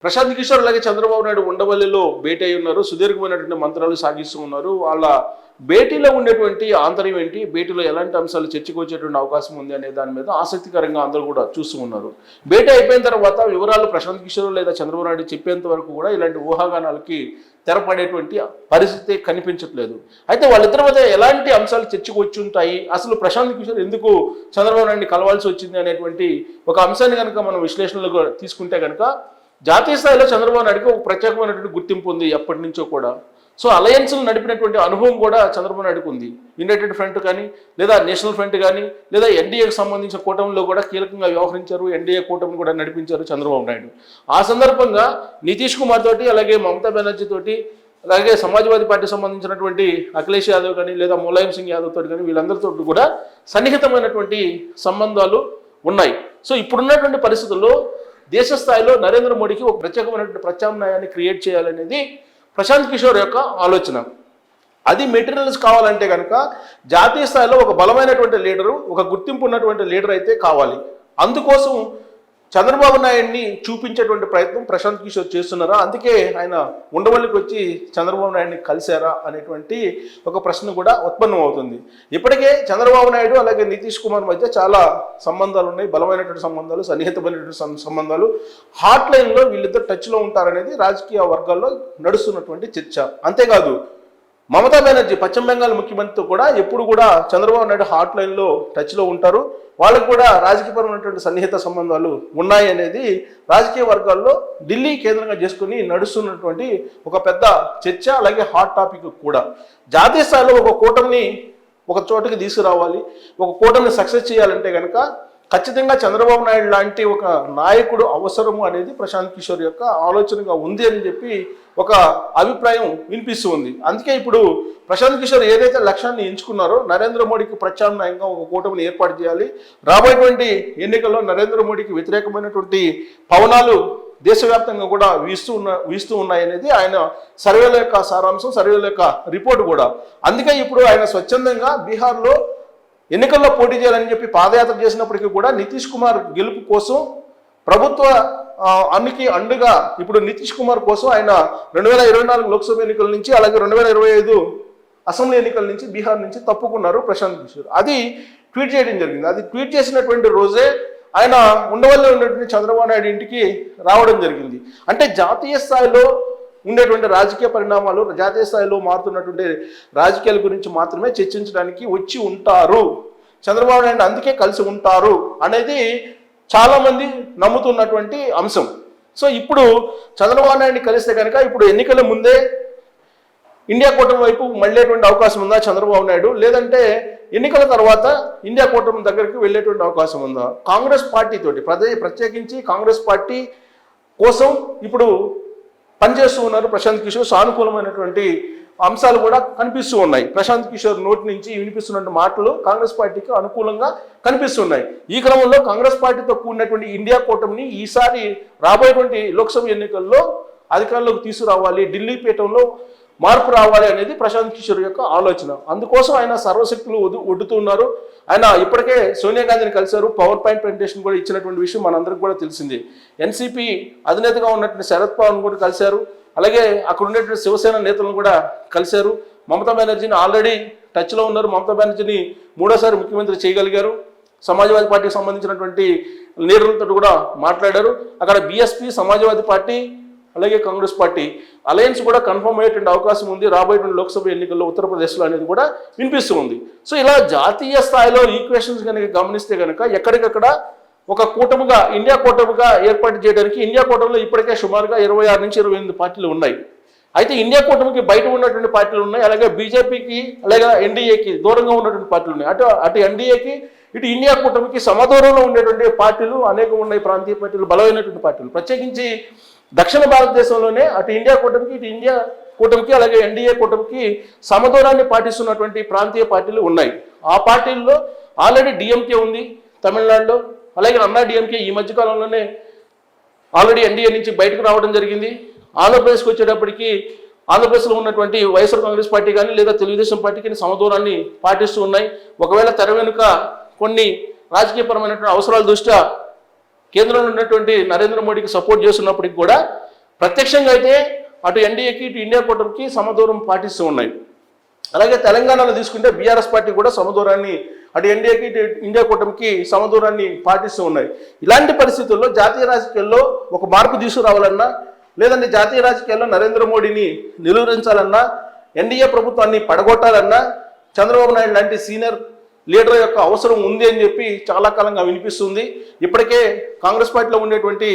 ప్రశాంత్ కిషోర్ అలాగే చంద్రబాబు నాయుడు ఉండవల్లిలో భేటీ అయి ఉన్నారు. సుదీర్ఘమైనటువంటి మంత్రాలు సాగిస్తూ ఉన్నారు. వాళ్ళ భేటీలో ఉండేటువంటి ఆంతర్యం ఏంటి, భేటీలో ఎలాంటి అంశాలు చర్చకు వచ్చేటువంటి అవకాశం ఉంది అనే దాని మీద ఆసక్తికరంగా అందరూ కూడా చూస్తూ ఉన్నారు. భేటీ అయిపోయిన తర్వాత వివరాలు ప్రశాంత్ కిషోర్ లేదా చంద్రబాబు నాయుడు చెప్పేంత వరకు కూడా ఇలాంటి ఊహాగానాలకి తెరపడేటువంటి పరిస్థితి కనిపించట్లేదు. అయితే వాళ్ళిద్దరి మధ్య ఎలాంటి అంశాలు చర్చకు వచ్చి ఉంటాయి, అసలు ప్రశాంత్ కిషోర్ ఎందుకు చంద్రబాబు నాయుడిని కలవాల్సి వచ్చింది అనేటువంటి ఒక అంశాన్ని కనుక మనం విశ్లేషణలో తీసుకుంటే కనుక జాతీయ స్థాయిలో చంద్రబాబు నాయుడుకి ఒక ప్రత్యేకమైనటువంటి గుర్తింపు ఉంది ఎప్పటి నుంచో కూడా. సో అలయన్స్లు నడిపినటువంటి అనుభవం కూడా చంద్రబాబు నాయుడుకు ఉంది. యునైటెడ్ ఫ్రంట్ కానీ లేదా నేషనల్ ఫ్రంట్ కానీ లేదా ఎన్డీఏకి సంబంధించిన కూటమిలో కూడా కీలకంగా వ్యవహరించారు. ఎన్డీఏ కూటమిని కూడా నడిపించారు చంద్రబాబు నాయుడు. ఆ సందర్భంగా నితీష్ కుమార్ తోటి అలాగే మమతా బెనర్జీ తోటి అలాగే సమాజ్వాదీ పార్టీకి సంబంధించినటువంటి అఖిలేష్ యాదవ్ కానీ లేదా ములాయం సింగ్ యాదవ్ తోటి కానీ వీళ్ళందరితో కూడా సన్నిహితమైనటువంటి సంబంధాలు ఉన్నాయి. సో ఇప్పుడున్నటువంటి పరిస్థితుల్లో దేశ స్థాయిలో నరేంద్ర మోడీకి ఒక ప్రత్యేకమైనటువంటి ప్రత్యామ్నాయాన్ని క్రియేట్ చేయాలనేది ప్రశాంత్ కిషోర్ యొక్క ఆలోచన. అది మెటీరియల్స్ కావాలంటే కనుక జాతీయ స్థాయిలో ఒక బలమైనటువంటి లీడరు, ఒక గుర్తింపు ఉన్నటువంటి లీడర్ అయితే కావాలి. అందుకోసం చంద్రబాబు నాయుడిని చూపించేటువంటి ప్రయత్నం ప్రశాంత్ కిషోర్ చేస్తున్నారా, అందుకే ఆయన ఉండవల్లికి వచ్చి చంద్రబాబు నాయుడిని కలిశారా అనేటువంటి ఒక ప్రశ్న కూడా ఉత్పన్నం అవుతుంది. ఇప్పటికే చంద్రబాబు నాయుడు అలాగే నితీష్ కుమార్ మధ్య చాలా సంబంధాలు ఉన్నాయి, బలమైనటువంటి సంబంధాలు, సన్నిహితమైనటువంటి సంబంధాలు. హాట్ లైన్లో వీళ్ళిద్దరు టచ్లో ఉంటారనేది రాజకీయ వర్గాల్లో నడుస్తున్నటువంటి చర్చ. అంతేకాదు మమతా బెనర్జీ పశ్చిమ బెంగాల్ ముఖ్యమంత్రితో కూడా ఎప్పుడు కూడా చంద్రబాబు నాయుడు హాట్ లైన్లో టచ్లో ఉంటారు. వాళ్ళకు కూడా రాజకీయపరమైనటువంటి సన్నిహిత సంబంధాలు ఉన్నాయి అనేది రాజకీయ వర్గాల్లో ఢిల్లీ కేంద్రంగా చేసుకుని నడుస్తున్నటువంటి ఒక పెద్ద చర్చ, అలాగే హాట్ టాపిక్ కూడా. జాతీయ స్థాయిలో ఒక కూటమిని ఒక చోటుకి తీసుకురావాలి, ఒక కూటమిని సక్సెస్ చేయాలంటే కనుక ఖచ్చితంగా చంద్రబాబు నాయుడు లాంటి ఒక నాయకుడు అవసరము అనేది ప్రశాంత్ కిషోర్ యొక్క ఆలోచనగా ఉంది అని చెప్పి ఒక అభిప్రాయం వినిపిస్తూ ఉంది. అందుకే ఇప్పుడు ప్రశాంత్ కిషోర్ ఏదైతే లక్ష్యాన్ని ఎంచుకున్నారో నరేంద్ర మోడీకి ప్రత్యామ్నాయంగా ఒక కూటమిని ఏర్పాటు చేయాలి, రాబోయేటువంటి ఎన్నికల్లో నరేంద్ర మోడీకి వ్యతిరేకమైనటువంటి పవనాలు దేశవ్యాప్తంగా కూడా వీస్తూ ఉన్నాయనేది ఆయన సర్వేల యొక్క సారాంశం, సర్వేల యొక్క రిపోర్ట్ కూడా. అందుకే ఇప్పుడు ఆయన స్వచ్ఛందంగా బీహార్లో ఎన్నికల్లో పోటీ చేయాలని చెప్పి పాదయాత్ర చేసినప్పటికీ కూడా నితీష్ కుమార్ గెలుపు కోసం ప్రభుత్వ అన్నికి అండుగా ఇప్పుడు నితీష్ కుమార్ కోసం ఆయన 2024 లోక్సభ ఎన్నికల నుంచి అలాగే 2025 అసెంబ్లీ ఎన్నికల నుంచి బీహార్ నుంచి తప్పుకున్నారు ప్రశాంత్ కిషోర్. అది ట్వీట్ చేయడం జరిగింది. అది ట్వీట్ చేసినటువంటి రోజే ఆయన ఉండవల్లిలో ఉన్నటువంటి చంద్రబాబు నాయుడు ఇంటికి రావడం జరిగింది. అంటే జాతీయ స్థాయిలో ఉండేటువంటి రాజకీయ పరిణామాలు, జాతీయ స్థాయిలో మారుతున్నటువంటి రాజకీయాల గురించి మాత్రమే చర్చించడానికి వచ్చి ఉంటారు చంద్రబాబు నాయుడు, అందుకే కలిసి ఉంటారు అనేది చాలామంది నమ్ముతున్నటువంటి అంశం. సో ఇప్పుడు చంద్రబాబు నాయుడిని కలిస్తే కనుక ఇప్పుడు ఎన్నికల ముందే ఇండియా కూటమి వైపు మళ్ళేటువంటి అవకాశం ఉందా చంద్రబాబు నాయుడు, లేదంటే ఎన్నికల తర్వాత ఇండియా కూటమి దగ్గరికి వెళ్ళేటువంటి అవకాశం ఉందా? కాంగ్రెస్ పార్టీ తోటి ప్రత్యేకించి కాంగ్రెస్ పార్టీ కోసం ఇప్పుడు పనిచేస్తూ ఉన్నారు ప్రశాంత్ కిషోర్. సానుకూలమైనటువంటి అంశాలు కూడా కనిపిస్తూ ఉన్నాయి. ప్రశాంత్ కిషోర్ నోటి నుంచి వినిపిస్తున్న మాటలు కాంగ్రెస్ పార్టీకి అనుకూలంగా కనిపిస్తున్నాయి. ఈ క్రమంలో కాంగ్రెస్ పార్టీతో కూడినటువంటి ఇండియా కూటమిని ఈసారి రాబోయేటువంటి లోక్సభ ఎన్నికల్లో అధికారంలోకి తీసుకురావాలి, ఢిల్లీ పీఠంలో మార్పు రావాలి అనేది ప్రశాంత్ కిషోర్ యొక్క ఆలోచన. అందుకోసం ఆయన సర్వశక్తులు ఒడ్డుతున్నారు. ఆయన ఇప్పటికే సోనియా గాంధీని కలిశారు, పవర్ పాయింట్ ప్రెజెంటేషన్ కూడా ఇచ్చినటువంటి విషయం మనందరికీ కూడా తెలిసింది. ఎన్సీపీ అధినేతగా ఉన్నటువంటి శరద్ పవార్ను కూడా కలిశారు, అలాగే అక్కడ ఉండేటువంటి శివసేన నేతలను కూడా కలిశారు. మమతా బెనర్జీని ఆల్రెడీ టచ్లో ఉన్నారు, మమతా బెనర్జీని 3వ సారి ముఖ్యమంత్రి చేయగలిగారు. సమాజ్వాదీ పార్టీకి సంబంధించినటువంటి లీడర్లతో కూడా మాట్లాడారు. అక్కడ బీఎస్పీ, సమాజ్వాదీ పార్టీ అలాగే కాంగ్రెస్ పార్టీ అలయన్స్ కూడా కన్ఫర్మ్ అయ్యేటువంటి అవకాశం ఉంది రాబోయేటువంటి లోక్సభ ఎన్నికల్లో ఉత్తరప్రదేశ్లో అనేది కూడా వినిపిస్తూ ఉంది. సో ఇలా జాతీయ స్థాయిలో ఈక్వేషన్స్ కనుక గమనిస్తే కనుక ఎక్కడికక్కడ ఒక కూటమిగా ఇండియా కూటమిగా ఏర్పాటు చేయడానికి ఇండియా కూటమిలో ఇప్పటికే సుమారుగా 26 నుంచి 28 పార్టీలు ఉన్నాయి. అయితే ఇండియా కూటమికి బయట ఉన్నటువంటి పార్టీలు ఉన్నాయి, అలాగే బీజేపీకి అలాగే ఎన్డీఏకి దూరంగా ఉన్నటువంటి పార్టీలు ఉన్నాయి. అటు ఎన్డీఏకి ఇటు ఇండియా కూటమికి సమదూరంలో ఉండేటువంటి పార్టీలు అనేకం ఉన్నాయి. ప్రాంతీయ పార్టీలు, బలమైనటువంటి పార్టీలు. ప్రత్యేకించి దక్షిణ భారతదేశంలోనే అటు ఇండియా కూటమికి ఇటు ఇండియా కూటమికి అలాగే ఎన్డీఏ కూటమికి సమదూరాన్ని పాటిస్తున్నటువంటి ప్రాంతీయ పార్టీలు ఉన్నాయి. ఆ పార్టీల్లో ఆల్రెడీ డిఎంకే ఉంది తమిళనాడులో, అలాగే అన్నా డిఎంకే ఈ మధ్యకాలంలోనే ఆల్రెడీ ఎన్డీఏ నుంచి బయటకు రావడం జరిగింది. ఆంధ్రప్రదేశ్కి వచ్చేటప్పటికి ఆంధ్రప్రదేశ్లో ఉన్నటువంటి వైఎస్ఆర్ కాంగ్రెస్ పార్టీ కానీ లేదా తెలుగుదేశం పార్టీకి సమదూరాన్ని పాటిస్తూ ఉన్నాయి. ఒకవేళ తెర వెనుక కొన్ని రాజకీయపరమైనటువంటి అవసరాల దృష్ట్యా కేంద్రంలో ఉన్నటువంటి నరేంద్ర మోడీకి సపోర్ట్ చేస్తున్నప్పటికి కూడా ప్రత్యక్షంగా అయితే అటు ఎన్డీఏకి ఇటు ఇండియా కూటమికి సమదూరం పాటిస్తూ ఉన్నాయి. అలాగే తెలంగాణలో తీసుకుంటే బీఆర్ఎస్ పార్టీ కూడా సమదూరాన్ని అటు ఎన్డీఏకి ఇటు ఇండియా కూటమికి సమదూరాన్ని పాటిస్తూ ఉన్నాయి. ఇలాంటి పరిస్థితుల్లో జాతీయ రాజకీయాల్లో ఒక మార్పు తీసుకురావాలన్నా, లేదంటే జాతీయ రాజకీయాల్లో నరేంద్ర మోడీని నిలువరించాలన్నా, ఎన్డీఏ ప్రభుత్వాన్ని పడగొట్టాలన్నా చంద్రబాబు నాయుడు లాంటి సీనియర్ లీడర్ యొక్క అవసరం ఉంది అని చెప్పి చాలా కాలంగా వినిపిస్తుంది. ఇప్పటికే కాంగ్రెస్ పార్టీలో ఉండేటువంటి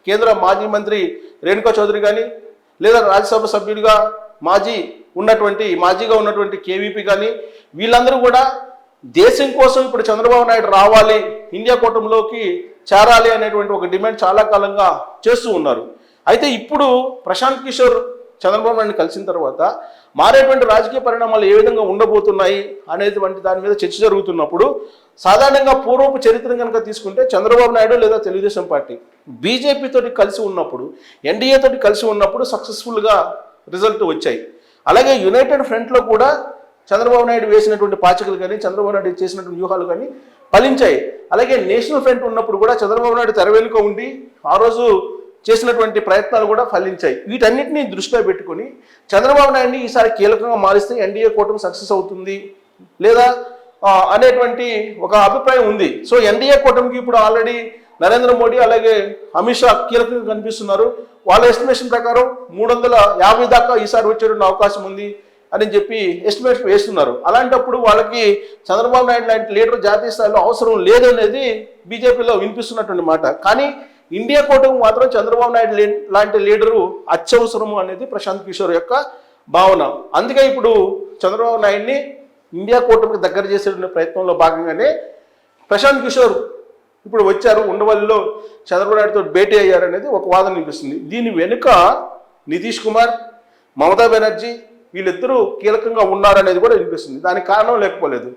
కేంద్ర మాజీ మంత్రి రేణుకా చౌదరి కానీ, లేదా రాజ్యసభ సభ్యుడిగా మాజీగా ఉన్నటువంటి కేవీపీ కానీ, వీళ్ళందరూ కూడా దేశం కోసం ఇప్పుడు చంద్రబాబు నాయుడు రావాలి, ఇండియా కూటమిలోకి చేరాలి అనేటువంటి ఒక డిమాండ్ చాలా కాలంగా చేస్తూ ఉన్నారు. అయితే ఇప్పుడు ప్రశాంత్ కిషోర్ చంద్రబాబు నాయుడిని కలిసిన తర్వాత మారేటువంటి రాజకీయ పరిణామాలు ఏ విధంగా ఉండబోతున్నాయి అనేటువంటి దాని మీద చర్చ జరుగుతున్నప్పుడు, సాధారణంగా పూర్వపు చరిత్రను కనుక తీసుకుంటే చంద్రబాబు నాయుడు లేదా తెలుగుదేశం పార్టీ బీజేపీ తోటి కలిసి ఉన్నప్పుడు, ఎన్డీఏ తోటి కలిసి ఉన్నప్పుడు సక్సెస్ఫుల్గా రిజల్ట్ వచ్చాయి. అలాగే యునైటెడ్ ఫ్రంట్లో కూడా చంద్రబాబు నాయుడు వేసినటువంటి పాచికలు కానీ, చంద్రబాబు నాయుడు చేసినటువంటి వ్యూహాలు కానీ ఫలించాయి. అలాగే నేషనల్ ఫ్రంట్ ఉన్నప్పుడు కూడా చంద్రబాబు నాయుడు తెరవెనుక ఉండి ఆ రోజు చేసినటువంటి ప్రయత్నాలు కూడా ఫలించాయి. వీటన్నిటిని దృష్టిలో పెట్టుకొని చంద్రబాబు నాయుడిని ఈసారి కీలకంగా మారిస్తే ఎన్డీఏ కూటమి సక్సెస్ అవుతుంది లేదా అనేటువంటి ఒక అభిప్రాయం ఉంది. సో ఎన్డీఏ కూటమికి ఇప్పుడు ఆల్రెడీ నరేంద్ర మోడీ అలాగే అమిత్ షా కీలకంగా కనిపిస్తున్నారు. వాళ్ళ ఎస్టిమేషన్ ప్రకారం 350 దాకా ఈసారి వచ్చేటువంటి అవకాశం ఉంది అని చెప్పి ఎస్టిమేషన్ వేస్తున్నారు. అలాంటప్పుడు వాళ్ళకి చంద్రబాబు నాయుడు లాంటి లీడర్ జాతీయ స్థాయిలో అవసరం లేదనేది బీజేపీలో వినిపిస్తున్నటువంటి మాట. కానీ ఇండియా కూటమి మాత్రం చంద్రబాబు నాయుడు లాంటి లీడరు అత్యవసరము అనేది ప్రశాంత్ కిషోర్ యొక్క భావన. అందుకే ఇప్పుడు చంద్రబాబు నాయుడిని ఇండియా కూటమికి దగ్గర చేసే ప్రయత్నంలో భాగంగానే ప్రశాంత్ కిషోర్ ఇప్పుడు వచ్చారు, ఉండవల్లిలో చంద్రబాబు నాయుడుతో భేటీ అయ్యారనేది ఒక వాదన వినిపిస్తుంది. దీని వెనుక నితీష్ కుమార్, మమతా బెనర్జీ వీళ్ళిద్దరూ కీలకంగా ఉన్నారనేది కూడా వినిపిస్తుంది. దానికి కారణం లేకపోలేదు.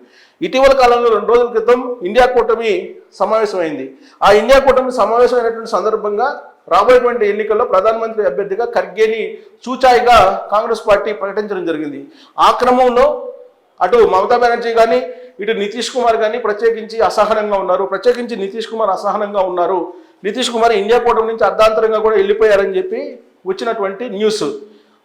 ఇటీవల కాలంలో 2 రోజుల క్రితం ఇండియా కూటమి సమావేశమైంది. ఆ ఇండియా కూటమి సమావేశమైనటువంటి సందర్భంగా రాబోయేటువంటి ఎన్నికల్లో ప్రధానమంత్రి అభ్యర్థిగా ఖర్గేని చూచాయిగా కాంగ్రెస్ పార్టీ ప్రకటించడం జరిగింది. ఆ క్రమంలో అటు మమతా బెనర్జీ కానీ ఇటు నితీష్ కుమార్ కానీ ప్రత్యేకించి అసహనంగా ఉన్నారు. ప్రత్యేకించి నితీష్ కుమార్ అసహనంగా ఉన్నారు. నితీష్ కుమార్ ఇండియా కూటమి నుంచి అర్ధాంతరంగా కూడా వెళ్ళిపోయారని చెప్పి వచ్చినటువంటి న్యూస్.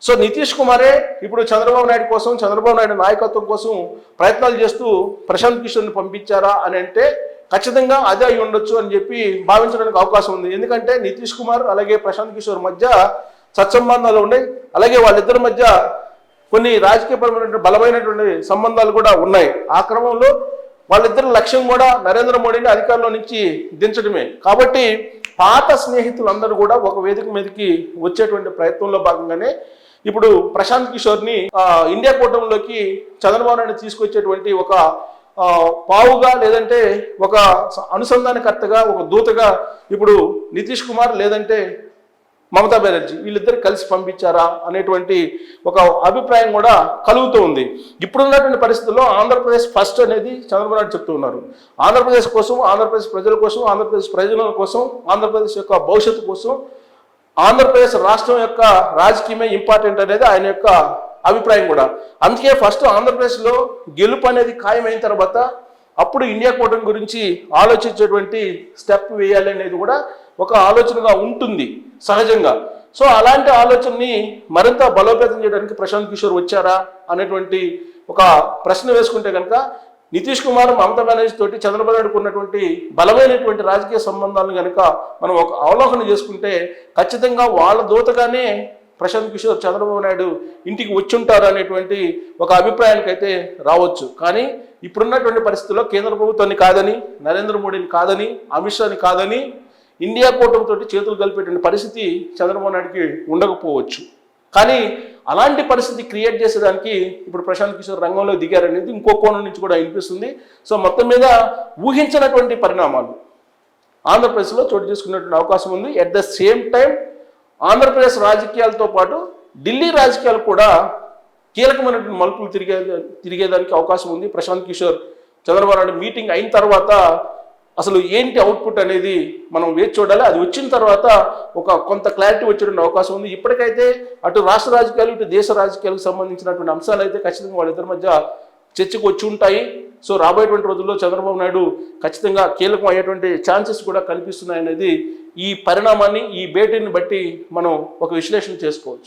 సో నితీష్ కుమారే ఇప్పుడు చంద్రబాబు నాయుడు కోసం, చంద్రబాబు నాయుడు నాయకత్వం కోసం ప్రయత్నాలు చేస్తూ ప్రశాంత్ కిషోర్ని పంపించారా అని అంటే ఖచ్చితంగా అదే అయి ఉండొచ్చు అని చెప్పి భావించడానికి అవకాశం ఉంది. ఎందుకంటే నితీష్ కుమార్ అలాగే ప్రశాంత్ కిషోర్ మధ్య సత్సంబంధాలు ఉన్నాయి. అలాగే వాళ్ళిద్దరి మధ్య కొన్ని రాజకీయపరమైనటువంటి బలమైనటువంటి సంబంధాలు కూడా ఉన్నాయి. ఆ క్రమంలో వాళ్ళిద్దరి లక్ష్యం కూడా నరేంద్ర మోడీని అధికారంలో నుంచి దించడమే. కాబట్టి పాత స్నేహితులందరూ కూడా ఒక వేదిక మీదకి వచ్చేటువంటి ప్రయత్నంలో భాగంగానే ఇప్పుడు ప్రశాంత్ కిషోర్ని ఇండియా కూటమిలోకి చంద్రబాబు నాయుడు తీసుకొచ్చేటువంటి ఒక పావుగా లేదంటే ఒక అనుసంధానకర్తగా, ఒక దూతగా ఇప్పుడు నితీష్ కుమార్ లేదంటే మమతా బెనర్జీ వీళ్ళిద్దరు కలిసి పంపించారా అనేటువంటి ఒక అభిప్రాయం కూడా కలుగుతూ ఉంది. ఇప్పుడున్నటువంటి పరిస్థితుల్లో ఆంధ్రప్రదేశ్ ఫస్ట్ అనేది చంద్రబాబు నాయుడు చెప్తూ ఉన్నారు. ఆంధ్రప్రదేశ్ కోసం, ఆంధ్రప్రదేశ్ ప్రజల కోసం, ఆంధ్రప్రదేశ్ ప్రజల కోసం, ఆంధ్రప్రదేశ్ యొక్క భవిష్యత్తు కోసం, ఆంధ్రప్రదేశ్ రాష్ట్రం యొక్క రాజకీయమే ఇంపార్టెంట్ అనేది ఆయన యొక్క అభిప్రాయం కూడా. అందుకే ఫస్ట్ ఆంధ్రప్రదేశ్లో గెలుపు అనేది ఖాయమైన తర్వాత అప్పుడు ఇండియా కూటమి గురించి ఆలోచించేటువంటి స్టెప్ వేయాలి అనేది కూడా ఒక ఆలోచనగా ఉంటుంది సహజంగా. సో అలాంటి ఆలోచనని మరింత బలోపేతం చేయడానికి ప్రశాంత్ కిషోర్ వచ్చారా అనేటువంటి ఒక ప్రశ్న వేసుకుంటే కనుక నితీష్ కుమార్, మమతా బెనర్జీ తోటి చంద్రబాబు నాయుడుకు ఉన్నటువంటి బలమైనటువంటి రాజకీయ సంబంధాలను కనుక మనం ఒక అవలోకన చేసుకుంటే ఖచ్చితంగా వాళ్ళ దూతగానే ప్రశాంత్ కిషోర్ చంద్రబాబు నాయుడు ఇంటికి వచ్చుంటారు అనేటువంటి ఒక అభిప్రాయానికి అయితే రావచ్చు. కానీ ఇప్పుడున్నటువంటి పరిస్థితుల్లో కేంద్ర ప్రభుత్వాన్ని కాదని, నరేంద్ర మోడీని కాదని, అమిత్ షాని కాదని ఇండియా కూటమితో చేతులు కలిపేటువంటి పరిస్థితి చంద్రబాబు నాయుడికి ఉండకపోవచ్చు. కానీ అలాంటి పరిస్థితి క్రియేట్ చేసేదానికి ఇప్పుడు ప్రశాంత్ కిషోర్ రంగంలో దిగారనేది ఇంకో కోణం నుంచి కూడా వినిపిస్తుంది. సో మొత్తం మీద ఊహించినటువంటి పరిణామాలు ఆంధ్రప్రదేశ్లో చోటు చేసుకునేటువంటి అవకాశం ఉంది. At the same time Andhra Pradesh రాజకీయాలతో పాటు ఢిల్లీ రాజకీయాలు కూడా కీలకమైనటువంటి మలుపులు తిరిగేదానికి అవకాశం ఉంది. ప్రశాంత్ కిషోర్ చంద్రబాబు నాయుడు మీటింగ్ అయిన తర్వాత అసలు ఏంటి అవుట్పుట్ అనేది మనం వేచి చూడాలి. అది వచ్చిన తర్వాత కొంత క్లారిటీ వచ్చేటువంటి అవకాశం ఉంది. ఇప్పటికైతే అటు రాష్ట్ర రాజకీయాలు, ఇటు దేశ రాజకీయాలకు సంబంధించినటువంటి అంశాలు అయితే ఖచ్చితంగా వాళ్ళిద్దరి మధ్య చర్చకు వచ్చి ఉంటాయి. సో రాబోయేటువంటి రోజుల్లో చంద్రబాబు నాయుడు ఖచ్చితంగా కీలకం అయ్యేటువంటి ఛాన్సెస్ కూడా కనిపిస్తున్నాయనేది ఈ పరిణామాన్ని, ఈ భేటీని బట్టి మనం ఒక విశ్లేషణ చేసుకోవచ్చు.